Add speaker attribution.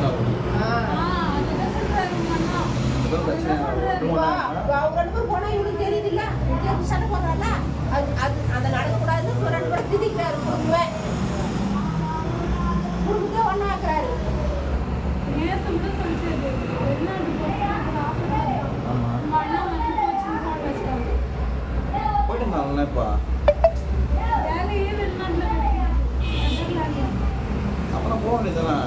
Speaker 1: அவங்க 2 பேரும் போனா இவனுக்கு தெரியுது இல்ல, சண்டை போடுறாள் அந்த நடக்கக்கூடாதுன்னு 2 பேரும் திதிக்கிறாரு. குடும்பத்தை ஒன்னா ஆக்குறாரு.
Speaker 2: போயிட்டு அப்புறம் போக வேண்டியதுதான்.